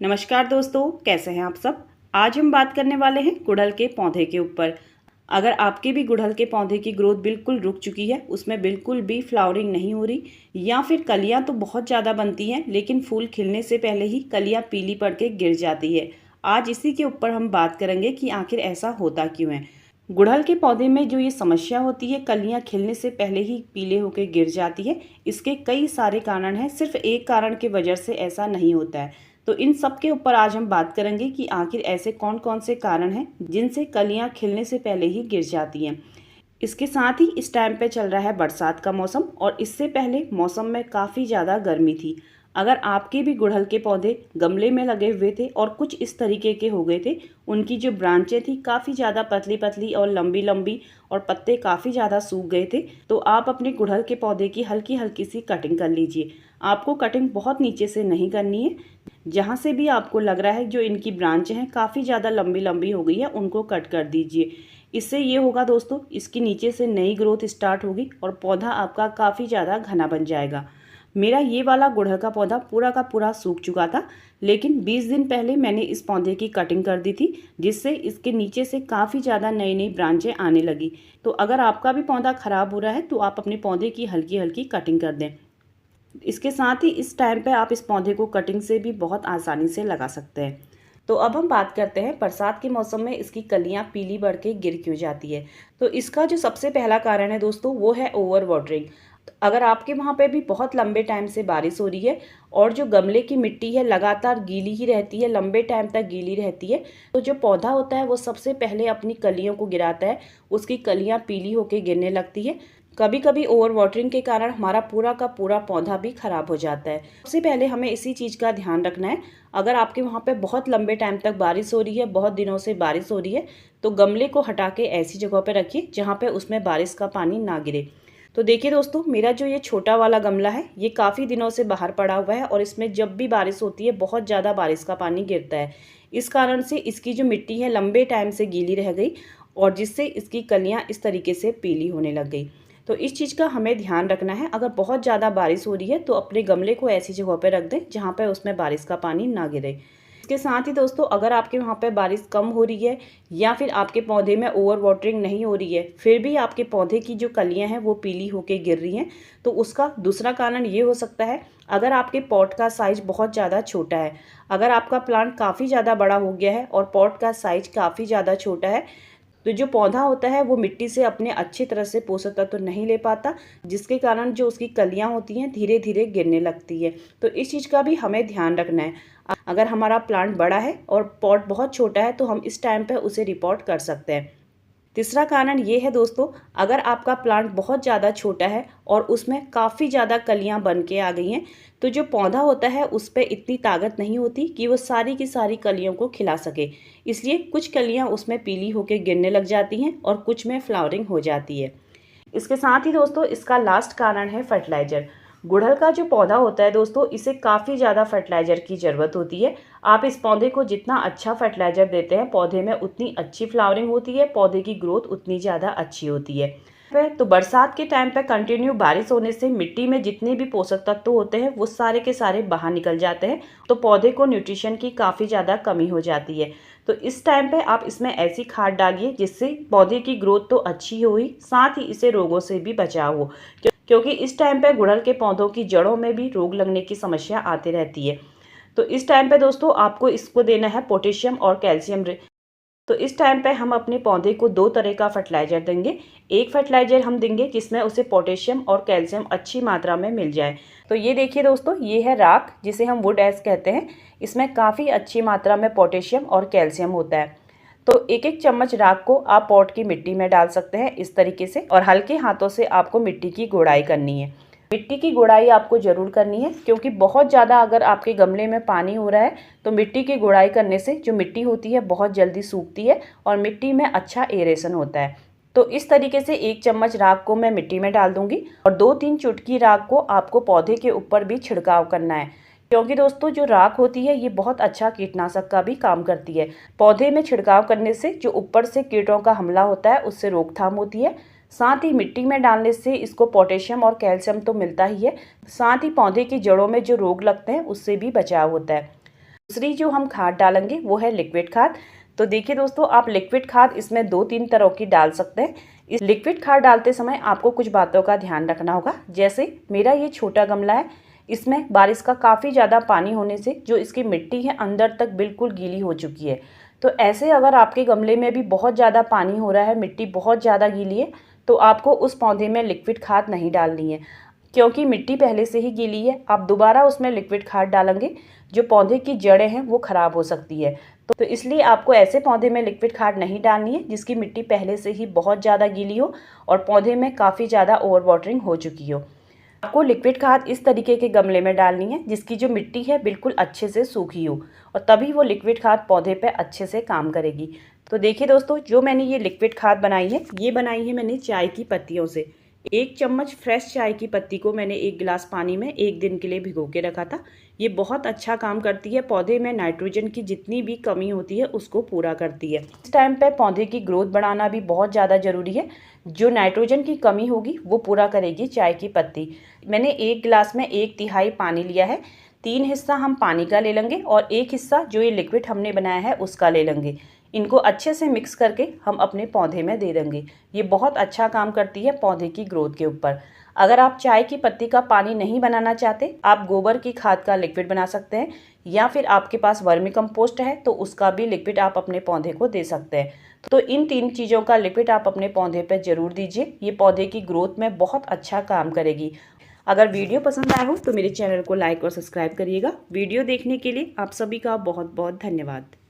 नमस्कार दोस्तों, कैसे हैं आप सब। आज हम बात करने वाले हैं गुड़हल के पौधे के ऊपर। अगर आपके भी गुड़हल के पौधे की ग्रोथ बिल्कुल रुक चुकी है, उसमें बिल्कुल भी फ्लावरिंग नहीं हो रही, या फिर कलियां तो बहुत ज़्यादा बनती हैं लेकिन फूल खिलने से पहले ही कलियां पीली पड़ के गिर जाती है, आज इसी के ऊपर हम बात करेंगे कि आखिर ऐसा होता क्यों है। गुड़हल के पौधे में जो ये समस्या होती है, कलियां खिलने से पहले ही पीले होकर गिर जाती है, इसके कई सारे कारण हैं। सिर्फ एक कारण की वजह से ऐसा नहीं होता है। तो इन सब के ऊपर आज हम बात करेंगे कि आखिर ऐसे कौन कौन से कारण हैं जिनसे कलियां खिलने से पहले ही गिर जाती हैं। इसके साथ ही इस टाइम पे चल रहा है बरसात का मौसम, और इससे पहले मौसम में काफ़ी ज़्यादा गर्मी थी। अगर आपके भी गुड़हल के पौधे गमले में लगे हुए थे और कुछ इस तरीके के हो गए थे, उनकी जो ब्रांचें थी काफ़ी ज़्यादा पतली पतली और लंबी लंबी, और पत्ते काफ़ी ज़्यादा सूख गए थे, तो आप अपने गुड़हल के पौधे की हल्की हल्की सी कटिंग कर लीजिए। आपको कटिंग बहुत नीचे से नहीं करनी है, जहाँ से भी आपको लग रहा है जो इनकी ब्रांचें हैं काफ़ी ज़्यादा लंबी लंबी हो गई है, उनको कट कर दीजिए। इससे ये होगा दोस्तों, इसकी नीचे से नई ग्रोथ स्टार्ट होगी और पौधा आपका काफ़ी ज़्यादा घना बन जाएगा। मेरा ये वाला गुड़हल का पौधा पूरा का पूरा सूख चुका था, लेकिन 20 दिन पहले मैंने इस पौधे की कटिंग कर दी थी, जिससे इसके नीचे से काफ़ी ज़्यादा नई नई ब्रांचें आने लगी। तो अगर आपका भी पौधा ख़राब हो रहा है तो आप अपने पौधे की हल्की हल्की कटिंग कर दें। इसके साथ ही इस टाइम पे आप इस पौधे को कटिंग से भी बहुत आसानी से लगा सकते हैं। तो अब हम बात करते हैं बरसात के मौसम में इसकी कलियां पीली बढ़ के गिर क्यों जाती है। तो इसका जो सबसे पहला कारण है दोस्तों, वो है ओवर वाटरिंग। अगर आपके वहाँ पे भी बहुत लंबे टाइम से बारिश हो रही है और जो गमले की मिट्टी है लगातार गीली ही रहती है, लंबे टाइम तक गीली रहती है, तो जो पौधा होता है वो सबसे पहले अपनी कलियों को गिराता है, उसकी कलियां पीली होकर गिरने लगती है। कभी कभी ओवर वाटरिंग के कारण हमारा पूरा का पूरा पौधा भी खराब हो जाता है। सबसे पहले हमें इसी चीज़ का ध्यान रखना है। अगर आपके वहाँ पे बहुत लंबे टाइम तक बारिश हो रही है, बहुत दिनों से बारिश हो रही है, तो गमले को हटा के ऐसी जगह पे रखिए जहाँ पे उसमें बारिश का पानी ना गिरे। तो देखिए दोस्तों, मेरा जो ये छोटा वाला गमला है ये काफ़ी दिनों से बाहर पड़ा हुआ है, और इसमें जब भी बारिश होती है बहुत ज़्यादा बारिश का पानी गिरता है। इस कारण से इसकी जो मिट्टी है लंबे टाइम से गीली रह गई, और जिससे इसकी कलियाँ इस तरीके से पीली होने लग गई। तो इस चीज़ का हमें ध्यान रखना है। अगर बहुत ज़्यादा बारिश हो रही है तो अपने गमले को ऐसी जगह पर रख दें जहाँ पर उसमें बारिश का पानी ना गिरे। इसके साथ ही दोस्तों, अगर आपके वहाँ पे बारिश कम हो रही है या फिर आपके पौधे में ओवर वाटरिंग नहीं हो रही है, फिर भी आपके पौधे की जो कलियाँ हैं वो पीली होके गिर रही हैं, तो उसका दूसरा कारण ये हो सकता है, अगर आपके पॉट का साइज़ बहुत ज़्यादा छोटा है। अगर आपका प्लांट काफ़ी ज़्यादा बड़ा हो गया है और पॉट का साइज़ काफ़ी ज़्यादा छोटा है, तो जो पौधा होता है वो मिट्टी से अपने अच्छी तरह से पोषक तत्व तो नहीं ले पाता, जिसके कारण जो उसकी कलियां होती हैं धीरे धीरे गिरने लगती है। तो इस चीज़ का भी हमें ध्यान रखना है। अगर हमारा प्लांट बड़ा है और पॉट बहुत छोटा है तो हम इस टाइम पे उसे रिपोर्ट कर सकते हैं। तीसरा कारण ये है दोस्तों, अगर आपका प्लांट बहुत ज़्यादा छोटा है और उसमें काफ़ी ज़्यादा कलियां बन के आ गई हैं, तो जो पौधा होता है उस पर इतनी ताकत नहीं होती कि वो सारी की सारी कलियों को खिला सके। इसलिए कुछ कलियां उसमें पीली होकर गिरने लग जाती हैं और कुछ में फ्लावरिंग हो जाती है। इसके साथ ही दोस्तों, इसका लास्ट कारण है फर्टिलाइज़र। गुड़हल का जो पौधा होता है दोस्तों, इसे काफ़ी ज़्यादा फर्टिलाइज़र की ज़रूरत होती है। आप इस पौधे को जितना अच्छा फर्टिलाइज़र देते हैं, पौधे में उतनी अच्छी फ्लावरिंग होती है, पौधे की ग्रोथ उतनी ज़्यादा अच्छी होती है। तो बरसात के टाइम पे कंटिन्यू बारिश होने से मिट्टी में जितने भी पोषक तत्व होते हैं वो सारे के सारे बाहर निकल जाते हैं, तो पौधे को न्यूट्रिशन की काफ़ी ज़्यादा कमी हो जाती है। तो इस टाइम पे आप इसमें ऐसी खाद डालिए जिससे पौधे की ग्रोथ तो अच्छी हुई, साथ ही इसे रोगों से भी बचाव हो, क्योंकि इस टाइम पे गुड़हल के पौधों की जड़ों में भी रोग लगने की समस्या आती रहती है। तो इस टाइम पे दोस्तों आपको इसको देना है पोटेशियम और कैल्शियम। तो इस टाइम पे हम अपने पौधे को दो तरह का फर्टिलाइज़र देंगे। एक फर्टिलाइज़र हम देंगे जिसमें उसे पोटेशियम और कैल्शियम अच्छी मात्रा में मिल जाए। तो ये देखिए दोस्तों, ये है राख, जिसे हम वुड एश कहते हैं। इसमें काफ़ी अच्छी मात्रा में पोटेशियम और कैल्शियम होता है। तो एक एक चम्मच राख को आप पॉट की मिट्टी में डाल सकते हैं इस तरीके से, और हल्के हाथों से आपको मिट्टी की गोड़ाई करनी है। मिट्टी की गोड़ाई आपको ज़रूर करनी है, क्योंकि बहुत ज़्यादा अगर आपके गमले में पानी हो रहा है तो मिट्टी की गोड़ाई करने से जो मिट्टी होती है बहुत जल्दी सूखती है और मिट्टी में अच्छा एरेशन होता है। तो इस तरीके से एक चम्मच राख को मैं मिट्टी में डाल दूंगी, और 2-3 चुटकी राख को आपको पौधे के ऊपर भी छिड़काव करना है, क्योंकि दोस्तों जो राख होती है ये बहुत अच्छा कीटनाशक का भी काम करती है। पौधे में छिड़काव करने से जो ऊपर से कीटों का हमला होता है उससे रोकथाम होती है। साथ ही मिट्टी में डालने से इसको पोटेशियम और कैल्शियम तो मिलता ही है, साथ ही पौधे की जड़ों में जो रोग लगते हैं उससे भी बचाव होता है। दूसरी जो हम खाद डालेंगे वो है लिक्विड खाद। तो देखिए दोस्तों, आप लिक्विड खाद इसमें 2-3 तरह की डाल सकते हैं। इस लिक्विड खाद डालते समय आपको कुछ बातों का ध्यान रखना होगा। जैसे मेरा ये छोटा गमला है, इसमें बारिश का काफ़ी ज़्यादा पानी होने से जो इसकी मिट्टी है अंदर तक बिल्कुल गीली हो चुकी है। तो ऐसे अगर आपके गमले में भी बहुत ज़्यादा पानी हो रहा है, मिट्टी बहुत ज़्यादा गीली है, तो आपको उस पौधे में लिक्विड खाद नहीं डालनी है, क्योंकि मिट्टी पहले से ही गीली है। आप दोबारा उसमें लिक्विड खाद डालेंगे, जो पौधे की जड़ें हैं वो ख़राब हो सकती है। तो इसलिए आपको ऐसे पौधे में लिक्विड खाद नहीं डालनी है जिसकी मिट्टी पहले से ही बहुत ज़्यादा गीली हो और पौधे में काफ़ी ज़्यादा ओवर वाटरिंग हो चुकी हो। आपको लिक्विड खाद इस तरीके के गमले में डालनी है जिसकी जो मिट्टी है बिल्कुल अच्छे से सूखी हो, और तभी वो लिक्विड खाद पौधे पे अच्छे से काम करेगी। तो देखिए दोस्तों, जो मैंने ये लिक्विड खाद बनाई है, ये बनाई है मैंने चाय की पत्तियों से। 1 चम्मच फ्रेश चाय की पत्ती को मैंने 1 गिलास पानी में 1 दिन के लिए भिगो के रखा था। ये बहुत अच्छा काम करती है, पौधे में नाइट्रोजन की जितनी भी कमी होती है उसको पूरा करती है। इस टाइम पे पौधे की ग्रोथ बढ़ाना भी बहुत ज़्यादा ज़रूरी है। जो नाइट्रोजन की कमी होगी वो पूरा करेगी चाय की पत्ती। मैंने 1 गिलास में 1/3 पानी लिया है। 3 हिस्सा हम पानी का ले लेंगे और 1 हिस्सा जो ये लिक्विड हमने बनाया है उसका ले लेंगे। इनको अच्छे से मिक्स करके हम अपने पौधे में दे देंगे। ये बहुत अच्छा काम करती है पौधे की ग्रोथ के ऊपर। अगर आप चाय की पत्ती का पानी नहीं बनाना चाहते, आप गोबर की खाद का लिक्विड बना सकते हैं, या फिर आपके पास वर्मी कंपोस्ट है तो उसका भी लिक्विड आप अपने पौधे को दे सकते हैं। तो इन 3 चीज़ों का लिक्विड आप अपने पौधे पर ज़रूर दीजिए। ये पौधे की ग्रोथ में बहुत अच्छा काम करेगी। अगर वीडियो पसंद आया हो तो मेरे चैनल को लाइक और सब्सक्राइब करिएगा। वीडियो देखने के लिए आप सभी का बहुत बहुत धन्यवाद।